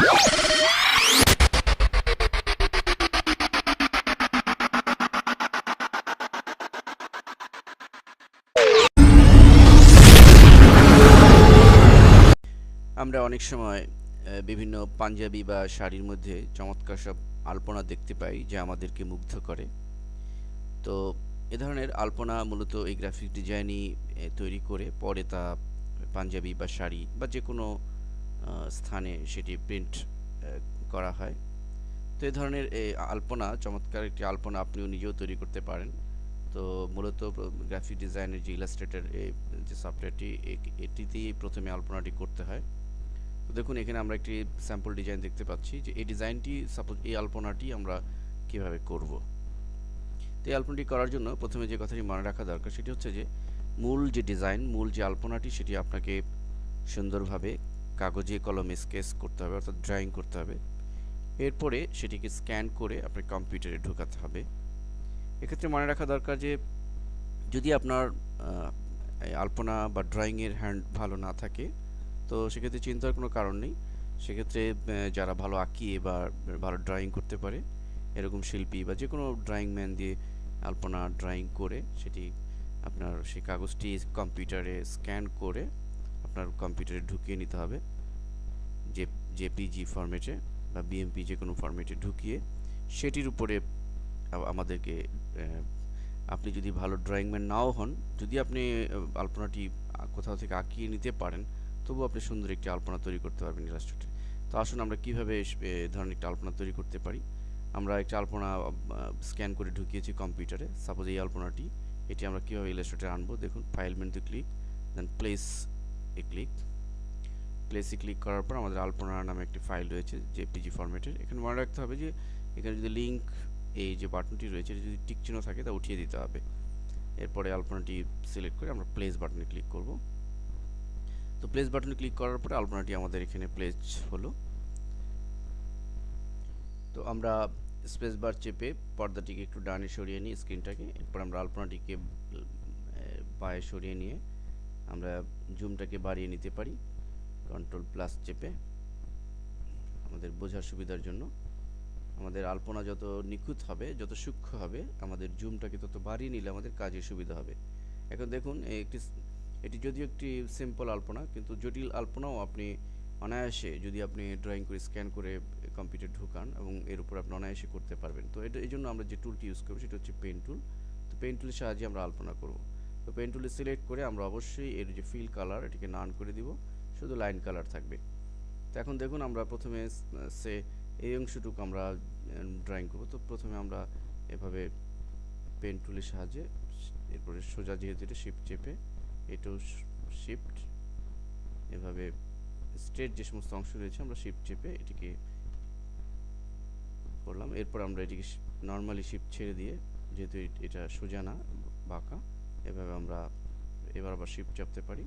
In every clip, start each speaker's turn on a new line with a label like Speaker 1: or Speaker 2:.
Speaker 1: আমরা অনেক সময় বিভিন্ন পাঞ্জাবি বা শাড়ির মধ্যে চমৎকার সব আলপনা দেখতে পাই যা আমাদেরকে মুগ্ধ করে। তো এ ধরনের আলপনা মূলত এই গ্রাফিক ডিজাইনই তৈরি করে পরে তা পাঞ্জাবি বা শাড়ি বা যে কোনো স্থানে সেটি প্রিন্ট করা হয়। তো এই ধরনের এই আলপনা, চমৎকার একটি আলপনা আপনিও নিজেও তৈরি করতে পারেন। তো মূলত গ্রাফিক ডিজাইনের যে ইলাস্ট্রেটর যে সফটওয়্যারটি, এটিতেই প্রথমে আলপনাটি করতে হয়। তো দেখুন এখানে আমরা একটি স্যাম্পল ডিজাইন দেখতে পাচ্ছি যে এই ডিজাইনটি, সাপোজ এই আলপনাটি আমরা কিভাবে করব। তো এই আলপনাটি করার জন্য প্রথমে যে কথাটি মনে রাখা দরকার সেটি হচ্ছে যে মূল যে ডিজাইন, মূল যে আলপনাটি, সেটি আপনাকে সুন্দরভাবে কাগজে কলমে স্কেচ করতে হবে, অর্থাৎ ড্রয়িং করতে হবে। এরপরে সেটিকে স্ক্যান করে আপনার কম্পিউটারে ঢোকাতে হবে। এক্ষেত্রে মনে রাখা দরকার যে যদি আপনার আলপনা বা ড্রয়িংয়ের হ্যান্ড ভালো না থাকে, তো সেক্ষেত্রে চিন্তার কোনো কারণ নেই। সেক্ষেত্রে যারা ভালো আঁকিয়ে বা ভালো ড্রয়িং করতে পারে, এরকম শিল্পী বা যে কোনো ড্রয়িং ম্যান দিয়ে আলপনা ড্রয়িং করে সেটি আপনার সেই কাগজটি কম্পিউটারে স্ক্যান করে আপনার কম্পিউটারে ঢুকিয়ে নিতে হবে, জেপিজি ফরম্যাটে বা বিএমপি যে কোনো ফরম্যাটে ঢুকিয়ে সেটির উপরে আমাদেরকে, আপনি যদি ভালো ড্রয়িং ম্যান নাও হন, যদি আপনি আলপনাটি কোথাও থেকে আঁকিয়ে নিতে পারেন, তবু আপনি সুন্দর একটি আলপনা তৈরি করতে পারবেন ইলাস্ট্রেটরে। তো আসুন আমরা কীভাবে ধরনের একটি আলপনা তৈরি করতে পারি। আমরা একটা আলপনা স্ক্যান করে ঢুকিয়েছি কম্পিউটারে, সাপোজ এই আলপনাটি, এটি আমরা কীভাবে ইলাস্ট্রেটরে আনবো। দেখুন ফাইল মেনুতে ক্লিক, দেন প্লেস এ ক্লিক। প্লেসে ক্লিক করার পর আমাদের আলপনা নামে একটি ফাইল রয়েছে জেপিজি ফরম্যাটের। এখানে মনে রাখতে হবে যে এখানে যদি লিঙ্ক, এই যে বাটনটি রয়েছে, যদি টিক চিহ্ন থাকে তা উঠিয়ে দিতে হবে। এরপরে আলপনাটি সিলেক্ট করে আমরা প্লেস বাটনে ক্লিক করব। তো প্লেস বাটনে ক্লিক করার পরে আলপনাটি আমাদের এখানে প্লেস হলো। তো আমরা স্পেস বার চেপে পর্দাটিকে একটু ডানে সরিয়ে নিই, স্ক্রিনটাকে। এরপর আমরা আলপনাটিকে বাঁয়ে সরিয়ে নিয়ে আমরা জুমটাকে বাড়িয়ে নিতে পারি কন্ট্রোল প্লাস চেপে, আমাদের বোঝার সুবিধার জন্য। আমাদের আলপনা যত নিখুঁত হবে, যত সূক্ষ্ম হবে, আমাদের জুমটাকে তত বাড়িয়ে নিলে আমাদের কাজে সুবিধা হবে। এখন দেখুন এটি যদিও একটি সিম্পল আলপনা, কিন্তু জটিল আলপনাও আপনি অনায়াসে, যদি আপনি ড্রয়িং করে স্ক্যান করে কম্পিউটার ঢোকান, এবং এর উপর আপনি অনায়াসে করতে পারবেন। তো এই জন্য আমরা যে টুলটি ইউজ করব সেটা হচ্ছে পেন টুল। তো পেন টুলের সাহায্যে আমরা আলপনা করব। তো পেন টুলে সিলেক্ট করে আমরা অবশ্যই এর যে ফিল কালার, এটিকে নান করে দিব, শুধু লাইন কালার থাকবে। তো এখন দেখুন আমরা প্রথমে এই অংশটুকু আমরা ড্রয়িং করব। তো প্রথমে আমরা এভাবে পেন টুলের সাহায্যে, এরপরে সোজা যেহেতু এটা শিফট চেপে, এটাও শিফট, এভাবে স্ট্রেট যে সমস্ত অংশ রয়েছে আমরা শিফট চেপে এটিকে করলাম। এরপর আমরা এটিকে নর্মালি শিফট ছেড়ে দিয়ে, যেহেতু এটা সোজা না বাঁকা, এভাবে আমরা এবার আবার শিফট চাপতে পারি।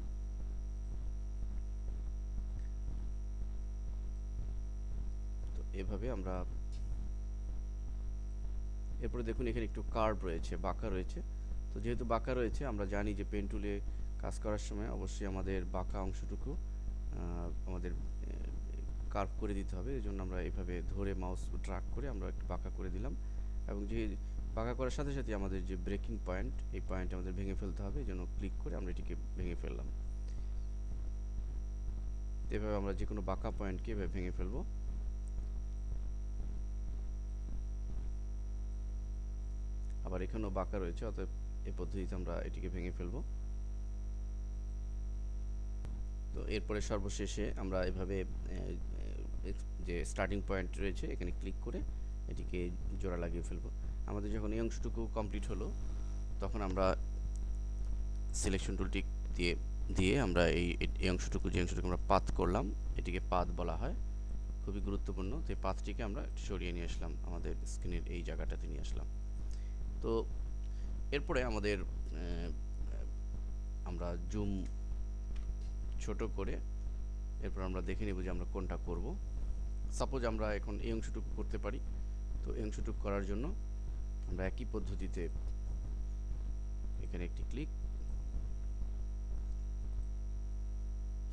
Speaker 1: তো এভাবে আমরা, এরপরে দেখুন এখানে একটু কার্ভ রয়েছে, বাঁকা রয়েছে। তো যেহেতু বাঁকা রয়েছে, আমরা জানি যে পেন টুলে কাজ করার সময় অবশ্যই আমাদের বাঁকা অংশটুকু আমাদের কার্ভ করে দিতে হবে। এই জন্য আমরা এভাবে ধরে মাউস ড্র্যাগ করে আমরা একটু বাঁকা করে দিলাম, এবং যে বাঁকা করার সাথে সাথে আমাদের যে ব্রেকিং পয়েন্ট, এই পয়েন্ট আমাদের ভেঙে ফেলতে হবে। এই জন্য ক্লিক করে আমরা এটিকে ভেঙে ফেললাম। এভাবে আমরা যে কোনো বাঁকা পয়েন্টকে এভাবে ভেঙে ফেলবো। আবার এখানেও বাঁকা রয়েছে, অতএব এই পদ্ধতিতে আমরা এটিকে ভেঙে ফেলবো। তো এরপরে সর্বশেষে আমরা এভাবে যে স্টার্টিং পয়েন্ট রয়েছে এখানে ক্লিক করে এটিকে জোড়া লাগিয়ে ফেলবো। আমাদের যখন এই অংশটুকু কমপ্লিট হলো, তখন আমরা সিলেকশন টুলটি দিয়ে আমরা এই অংশটুকু, যে অংশটুকু আমরা পাথ করলাম, এটিকে পাথ বলা হয়, খুবই গুরুত্বপূর্ণ। তো এই পাথটিকে আমরা সরিয়ে নিয়ে আসলাম, আমাদের স্ক্রিনের এই জায়গাটাতে নিয়ে আসলাম। তো এরপরে আমরা জুম ছোট করে এরপর আমরা দেখে নেব যে আমরা কোনটা করব। সাপোজ আমরা এখন এই অংশটুকু করতে পারি। তো এই অংশটুকু করার জন্য আমরা একই পদ্ধতিতে এখানে একটি ক্লিক,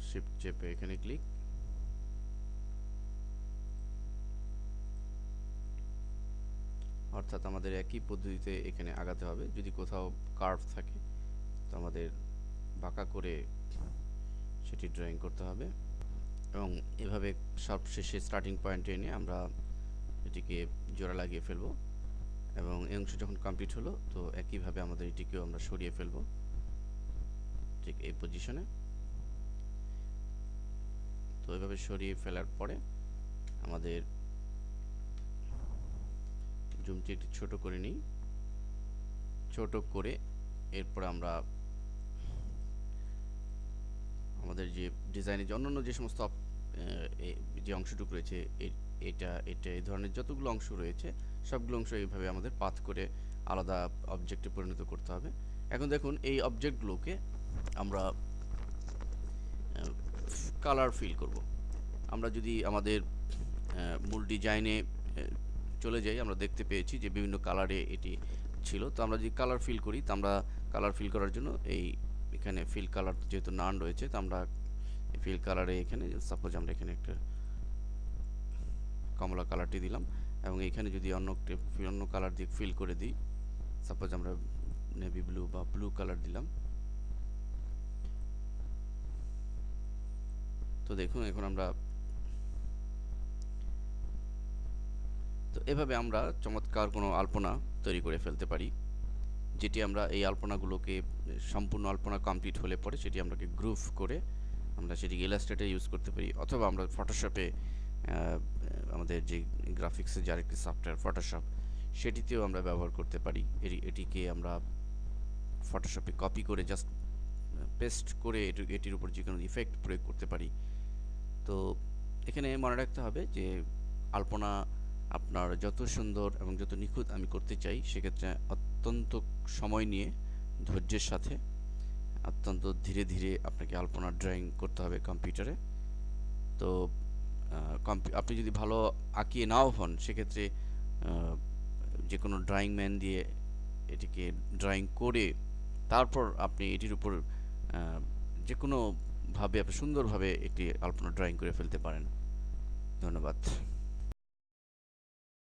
Speaker 1: শিফট চেপে এখানে ক্লিক, অর্থাৎ আমাদের একই পদ্ধতিতে এখানে আগাতে হবে। যদি কোথাও কার্ভ থাকে তো আমাদের বাঁকা করে সেটি ড্রয়িং করতে হবে এবং এভাবে সবশেষে স্টার্টিং পয়েন্টে এনে আমরা এটিকে জোড়া লাগিয়ে ফেলবো এবং এই অংশ যখন কমপ্লিট হলো তো একইভাবে আমাদের এটিকেও আমরা সরিয়ে ফেলবো ঠিক এই পজিশনে। তো এভাবে সরিয়ে ফেলার পরে আমাদের জুমটি একটু ছোট করে নিই। ছোট করে এরপর আমরা আমাদের যে ডিজাইনের অন্যান্য যে সমস্ত যে অংশটুকু রয়েছে এটা এই ধরনের যতগুলো অংশ রয়েছে সবগুলো অংশ এইভাবে আমাদের পাথ করে আলাদা অবজেক্টে পরিণত করতে হবে। এখন দেখুন এই অবজেক্টগুলোকে আমরা কালার ফিল করব। আমরা যদি আমাদের মূল ডিজাইনে চলে যাই আমরা দেখতে পেয়েছি যে বিভিন্ন কালারে এটি ছিল। তো আমরা যদি কালার ফিল করি তো আমরা কালার ফিল করার জন্য এখানে ফিল কালার যেহেতু নান রয়েছে তো আমরা ফিল কালারে এখানে সাপোজ আমরা এখানে একটা কমলা কালারটি দিলাম এবং এখানে যদি অন্য কালার দিয়ে ফিল করে দিই, সাপোজ আমরা নেভি ব্লু বা ব্লু কালার দিলাম। তো দেখুন এখন আমরা তো এভাবে আমরা চমৎকার কোনো আলপনা তৈরি করে ফেলতে পারি, যেটি আমরা এই আলপনাগুলোকে সম্পূর্ণ আলপনা কমপ্লিট হলে পরে সেটি আমরাকে গ্রুপ করে আমরা সেটিকে ইলাস্ট্রেটরে ইউজ করতে পারি অথবা আমরা ফটোশপে আমাদের যে গ্রাফিক্সের যে আরেকটি সফটওয়্যার ফটোশপ সেটিতেও আমরা ব্যবহার করতে পারি। এটিকে আমরা ফটোশপে কপি করে জাস্ট পেস্ট করে এটির উপর যে কোনো ইফেক্ট প্রয়োগ করতে পারি। তো এখানে মনে রাখতে হবে যে আলপনা আপনার যত সুন্দর এবং যত নিখুঁত আমি করতে চাই সেক্ষেত্রে অত্যন্ত সময় নিয়ে ধৈর্যের সাথে অত্যন্ত ধীরে ধীরে আপনাকে আলপনা ড্রয়িং করতে হবে কম্পিউটারে। তো আপনি যদি ভালো আঁকিয়ে নাও হন সেক্ষেত্রে যে কোনো ড্রয়িং ম্যান দিয়ে এটিকে ড্রয়িং করে তারপর আপনি এটির উপর যে কোনোভাবে আপনি সুন্দরভাবে একটি আলপনা ড্রয়িং করে ফেলতে পারেন। ধন্যবাদ।